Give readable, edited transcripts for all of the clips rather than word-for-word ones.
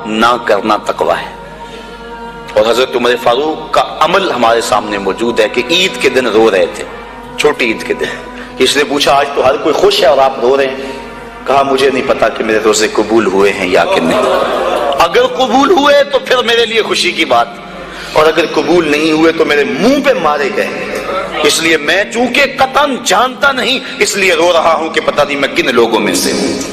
نہ کرنا تقوی ہے. اور حضرت عمر فاروق کا عمل ہمارے سامنے موجود ہے کہ عید کے دن رو رہے تھے, چھوٹی عید کے دن. اس نے پوچھا آج تو ہر کوئی خوش ہے اور آپ رو رہے ہیں؟ کہا مجھے نہیں پتا کہ میرے روزے قبول ہوئے ہیں یا کہ نہیں. اگر قبول ہوئے تو پھر میرے لیے خوشی کی بات, اور اگر قبول نہیں ہوئے تو میرے منہ پہ مارے گئے. اس لیے میں چونکہ قطعاً جانتا نہیں اس لیے رو رہا ہوں کہ پتہ نہیں میں کن لوگوں میں سے ہوں.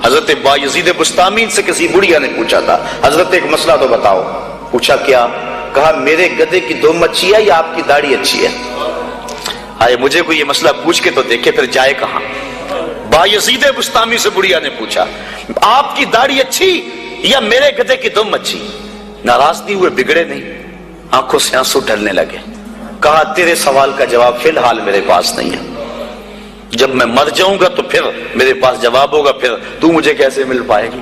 حضرت بایزید بستامی سے کسی بڑھیا نے پوچھا تھا, حضرت ایک مسئلہ تو بتاؤ. پوچھا کیا؟ کہا میرے گدھے کی دم اچھی ہے یا آپ کی داڑھی اچھی ہے؟ آئے مجھے کوئی یہ مسئلہ پوچھ کے تو دیکھے پھر جائے کہاں. بایزید بستامی سے بڑھیا نے پوچھا آپ کی داڑھی اچھی یا میرے گدھے کی دم اچھی؟ ناراض نہیں ہوئے, بگڑے نہیں, آنکھوں سے آنسو ڈھلنے لگے. کہا تیرے سوال کا جواب فی الحال میرے پاس نہیں ہے, جب میں مر جاؤں گا تو پھر میرے پاس جواب ہوگا, پھر تو مجھے کیسے مل پائے گی.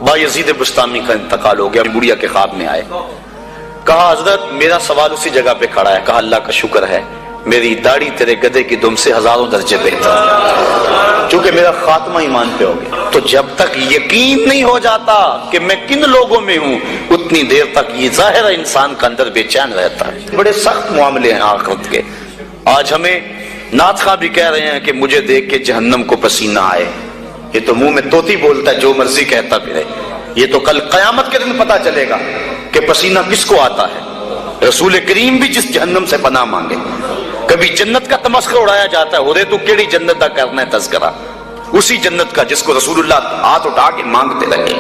بایزید بستامی کا انتقال ہو گیا, بڑھیا کے خواب میں آئے. کہا حضرت میرا سوال اسی جگہ پہ کھڑا ہے. کہا اللہ کا شکر ہے میری داڑھی تیرے گدھے کی دم سے ہزاروں درجے بہتر ہے, چونکہ میرا خاتمہ ایمان پہ ہو گیا. تو جب تک یقین نہیں ہو جاتا کہ میں کن لوگوں میں ہوں اتنی دیر تک یہ ظاہر انسان کا اندر بے چین رہتا ہے. بڑے سخت معاملے ہیں آخرت کے. آج ہمیں نعت خواہ بھی کہہ رہے ہیں کہ مجھے دیکھ کے جہنم کو پسینہ آئے. یہ تو منہ میں طوطی بولتا ہے, جو مرضی کہتا پھرے. یہ تو کل قیامت کے دن پتا چلے گا کہ پسینہ کس کو آتا ہے. رسول کریم بھی جس جہنم سے پناہ مانگے. کبھی جنت کا تمسخر اڑایا جاتا ہے, ہو رہے تو کیڑی جنت کا کرنا ہے تذکرہ, اسی جنت کا جس کو رسول اللہ ہاتھ اٹھا کے مانگتے رہے.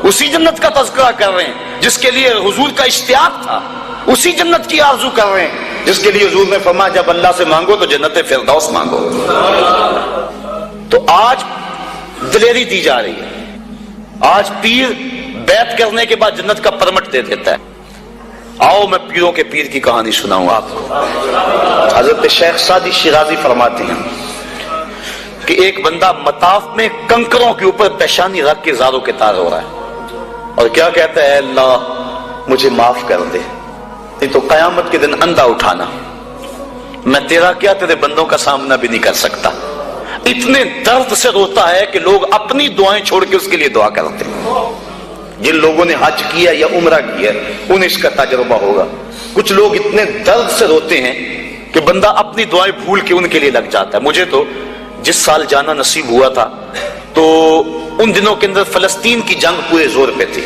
اسی جنت کا تذکرہ کر رہے ہیں جس کے لیے حضور کا اشتیاق تھا. اسی جنت کی آرزو کر رہے ہیں جس کے لیے حضور نے فرمایا جب اللہ سے مانگو تو جنت فردوس مانگو. تو آج دلیری دی جا رہی ہے. آج پیر بیعت کرنے کے بعد جنت کا پرمٹ دے دیتا ہے. آؤ میں پیروں کے پیر کی کہانی سناؤں آپ کو. حضرت شیخ سعدی شیرازی فرماتے ہیں کہ ایک بندہ مطاف میں کنکروں کے اوپر پیشانی رکھ کے زاروں کے تار ہو رہا ہے اور کیا کہتا ہے, اللہ مجھے معاف کر دے, نہیں تو قیامت کے دن اندھا اٹھانا, میں تیرا کیا تیرے بندوں کا سامنا بھی نہیں کر سکتا. اتنے درد سے روتا ہے کہ لوگ اپنی دعائیں چھوڑ کے اس کے لیے دعا کرتے ہیں. جن لوگوں نے حج کیا یا عمرہ کیا انہیں اس کا تجربہ ہوگا. کچھ لوگ اتنے درد سے روتے ہیں کہ بندہ اپنی دعائیں بھول کے ان کے لیے لگ جاتا ہے. مجھے تو جس سال جانا نصیب ہوا تھا تو ان دنوں کے اندر فلسطین کی جنگ پورے زور پہ تھی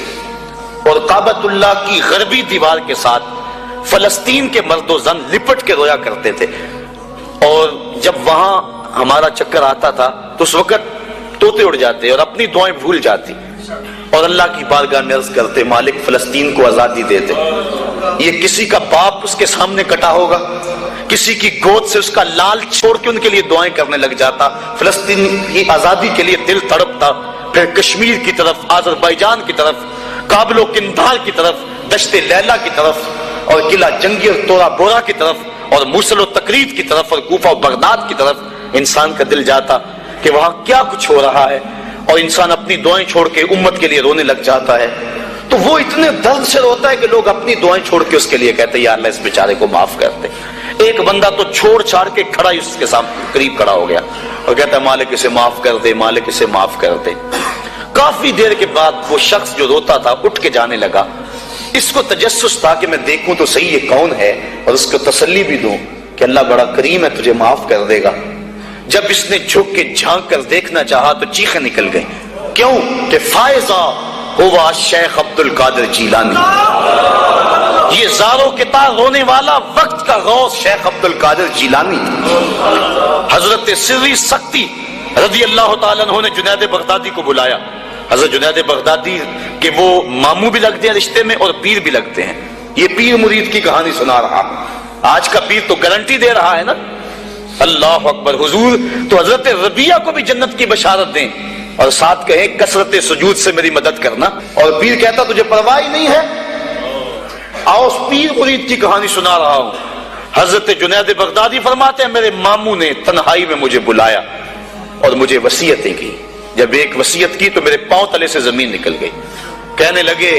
اور کعبۃ اللہ کی غربی دیوار کے ساتھ فلسطین کے مرد و زن لپٹ کے رویا کرتے تھے. اور جب وہاں ہمارا چکر آتا تھا تو اس وقت طوطے اڑ جاتے اور اپنی دعائیں بھول جاتی اور اللہ کی بارگاہ میں عرض کرتے مالک فلسطین کو آزادی دے دے. یہ کسی کا باپ اس کے سامنے کٹا ہوگا, کسی کی گود سے اس کا لال چھوڑ کے ان کے لیے دعائیں کرنے لگ جاتا. فلسطین کی آزادی کے لیے دل تڑپتا. پھر کشمیر کی طرف, آذربائیجان کی طرف, کابل و قندھار کی طرف, دشت لیلا کی طرف اور قلعہ جنگی اور تورا بورا کی طرف اور موصل و تقرید کی طرف اور کوفہ و بغداد کی طرف انسان کا دل جاتا کہ وہاں کیا کچھ ہو رہا ہے, اور انسان اپنی دعائیں چھوڑ کے امت کے لیے رونے لگ جاتا ہے. تو وہ اتنے درد سے روتا ہے کہ لوگ اپنی دعائیں چھوڑ کے اس کے لیے کہتے ہیں یا اللہ اس بیچارے کو معاف کر دے. ایک بندہ تو چھوڑ چھاڑ کے کھڑا ہی اس کے سامنے قریب کھڑا ہو گیا اور کہتا ہے مالک اسے معاف کر دے, مالک اسے معاف کر دے. کافی دیر کے بعد وہ شخص جو روتا تھا اٹھ کے جانے لگا. اس کو تجسس تھا کہ میں دیکھوں تو صحیح یہ کون ہے اور اس کو تسلی بھی دوں کہ اللہ بڑا کریم ہے, تجھے معاف کر دے گا. جب اس نے جھک کے جھانک کر دیکھنا چاہا تو چیخیں نکل گئیں. کیوں کہ فائزہ ہوا شیخ عبد القادر جیلانی, یہ زاروں کے تار رونے والا وقت کا غوث شیخ عبد القادر جیلانی. حضرت سری سختی رضی اللہ تعالیٰ عنہ نے جنید بغدادی کو بلایا. حضرت جنید بغدادی کہ وہ ماموں بھی لگتے ہیں رشتے میں اور پیر بھی لگتے ہیں. یہ پیر مرید کی کہانی سنا رہا. آج کا پیر تو گارنٹی دے رہا ہے نا, اللہ اکبر. حضور تو حضرت ربیہ کو بھی جنت کی بشارت دیں اور ساتھ کہیں کثرت سجود سے میری مدد کرنا, اور پیر کہتا تجھے پرواہ ہی نہیں ہے. آؤ اس پیر مرید کی کہانی سنا رہا ہوں. حضرت جنید بغدادی فرماتے ہیں میرے ماموں نے تنہائی میں مجھے بلایا اور مجھے وصیتیں کی. جب ایک وصیت کی تو میرے پاؤں تلے سے زمین نکل گئی. کہنے لگے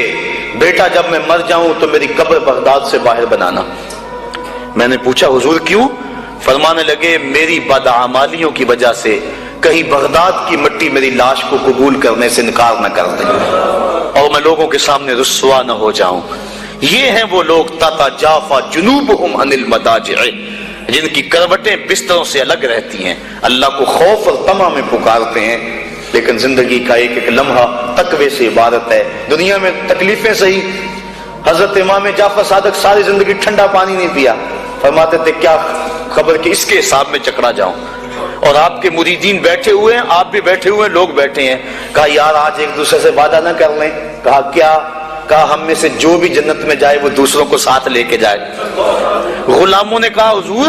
بیٹا جب میں مر جاؤں تو میری قبر بغداد سے باہر بنانا. میں نے پوچھا حضور کیوں؟ فرمانے لگے میری بدعمالیوں کی وجہ سے کہیں بغداد کی مٹی میری لاش کو قبول کرنے سے انکار نہ کر دے اور میں لوگوں کے سامنے رسوا نہ ہو جاؤں۔ یہ ہیں وہ لوگ تتجافا جنوبہم عن المضاجع، جن کی کروٹیں بستروں سے الگ رہتی ہیں، اللہ کو خوف اور طمع میں پکارتے ہیں، لیکن زندگی کا ایک ایک لمحہ تقوی سے عبارت ہے۔ دنیا میں تکلیفیں سہی۔ حضرت امام جعفر صادق ساری زندگی ٹھنڈا پانی نہیں پیا، فرماتے تھے کیا خبر کہ اس کے حساب میں چکرا جاؤں، اور آپ کے مریدین بیٹھے ہوئے ہیں، آپ بھی بیٹھے ہوئے ہیں، لوگ بیٹھے ہیں، کہا یار آج ایک دوسرے سے وعدہ نہ کر لیں، کہا کیا؟ کہا ہم میں سے جو بھی جنت میں جائے وہ دوسروں کو ساتھ لے کے جائے۔ غلاموں نے کہا حضور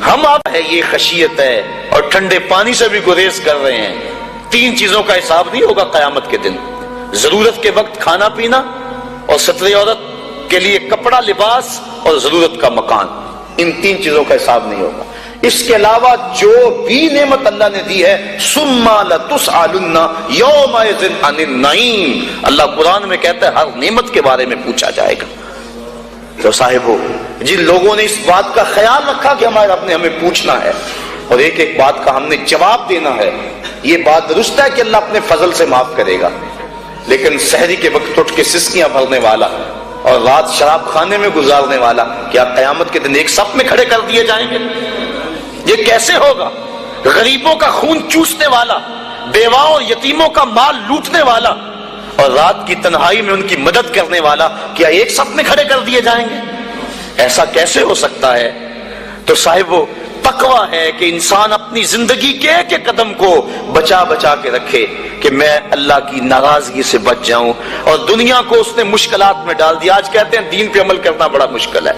ہم آپ ہے، یہ خشیت ہے اور ٹھنڈے پانی سے بھی گریز کر رہے ہیں، 3 چیزوں کا حساب نہیں ہوگا قیامت کے دن، ضرورت کے وقت کھانا پینا، اور ستر عورت کے لیے کپڑا لباس، اور ضرورت کا مکان، ان 3 چیزوں کا حساب نہیں ہوگا۔ اس کے علاوہ جو بھی نعمت اللہ نے دی ہے ثم لتسألن یومئذ عن النعیم، اللہ قرآن میں کہتا ہے ہر نعمت کے بارے میں پوچھا جائے گا۔ تو صاحبو جن لوگوں نے اس بات کا خیال رکھا کہ ہمارے رب نے ہمیں پوچھنا ہے اور ایک ایک بات کا ہم نے جواب دینا ہے، یہ بات درست ہے کہ اللہ اپنے فضل سے معاف کرے گا، لیکن سحری کے وقت اٹھ کے سسکیاں بھرنے والا اور رات شراب خانے میں گزارنے والا کیا قیامت کے دن ایک صف میں کھڑے کر دیے جائیں گے؟ یہ کیسے ہوگا؟ غریبوں کا خون چوسنے والا، بیواؤں اور یتیموں کا مال لوٹنے والا اور رات کی تنہائی میں ان کی مدد کرنے والا کیا ایک صف میں کھڑے کر دیے جائیں گے؟ ایسا کیسے ہو سکتا ہے؟ تو صاحب وہ تقویٰ ہے کہ انسان اپنی زندگی کے ایک ایک قدم کو بچا بچا کے رکھے کہ میں اللہ کی ناراضگی سے بچ جاؤں، اور دنیا کو اس نے مشکلات میں ڈال دیا۔ آج کہتے ہیں دین پہ عمل کرنا بڑا مشکل ہے۔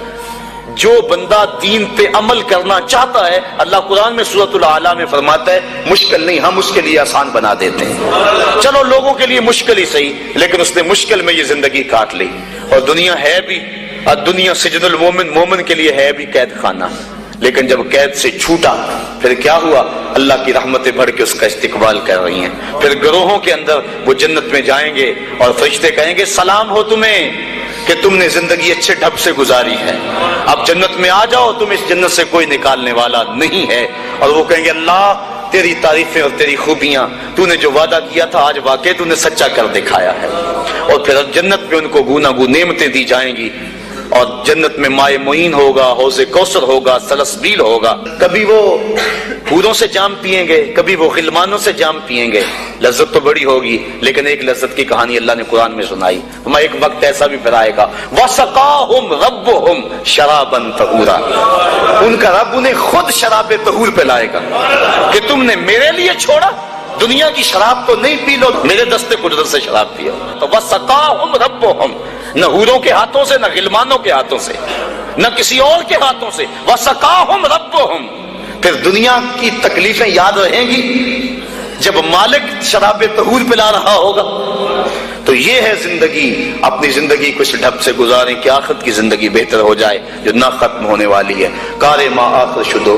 جو بندہ دین پہ عمل کرنا چاہتا ہے اللہ قرآن میں سورۃ الاعلیٰ میں فرماتا ہے مشکل نہیں، ہم اس کے لیے آسان بنا دیتے ہیں۔ چلو لوگوں کے لیے مشکل ہی صحیح، لیکن اس نے مشکل میں یہ زندگی کاٹ لی، اور دنیا ہے بھی، دنیا سجن المومن، مومن کے لیے ہے بھی قید خانہ، لیکن جب قید سے چھوٹا پھر کیا ہوا؟ اللہ کی رحمتیں بڑھ کے اس کا استقبال کر رہی ہیں۔ پھر گروہوں کے اندر وہ جنت میں جائیں گے اور فرشتے کہیں گے سلام ہو تمہیں کہ تم نے زندگی اچھے ڈھب سے گزاری ہے، اب جنت میں آ جاؤ، تم اس جنت سے کوئی نکالنے والا نہیں ہے۔ اور وہ کہیں گے اللہ تیری تعریفیں اور تیری خوبیاں، تو نے جو وعدہ کیا تھا آج واقعی تو نے سچا کر دکھایا ہے۔ اور پھر جنت میں ان کو گوناگوں نعمتیں دی جائیں گی، اور جنت میں مائے معین ہوگا، حوض کوثر ہوگا، سلسبیل ہوگا، کبھی وہ حوروں سے جام پیئیں گے، کبھی وہ غلمانوں سے جام پیئیں گے، لذت تو بڑی ہوگی، لیکن ایک لذت کی کہانی اللہ نے قرآن میں سنائی، ہمیں ایک وقت ایسا بھی پھر آئے گا وَسَقَاهُمْ رَبُّهُمْ شَرَابًا طَهُورًا، ان کا رب انہیں خود شراب طہور پلائے گا کہ تم نے میرے لیے چھوڑا، دنیا کی شراب تو نہیں پی لو، میرے دستے قدرت سے شراب پیو۔ تو وَسَقَاهُمْ رَبُّهُمْ، نہ حوروں کے ہاتھوں سے، نہ غلمانوں کے ہاتھوں سے، نہ کسی اور کے ہاتھوں سے، وَسَقَاهُمْ رَبُّهُمْ۔ پھر دنیا کی تکلیفیں یاد رہیں گی جب مالک شراب طہور پلا رہا ہوگا۔ تو یہ ہے زندگی، اپنی زندگی کو اس ڈھب سے گزاریں کہ آخرت کی زندگی بہتر ہو جائے جو نہ ختم ہونے والی ہے۔ کار ما آخر شدو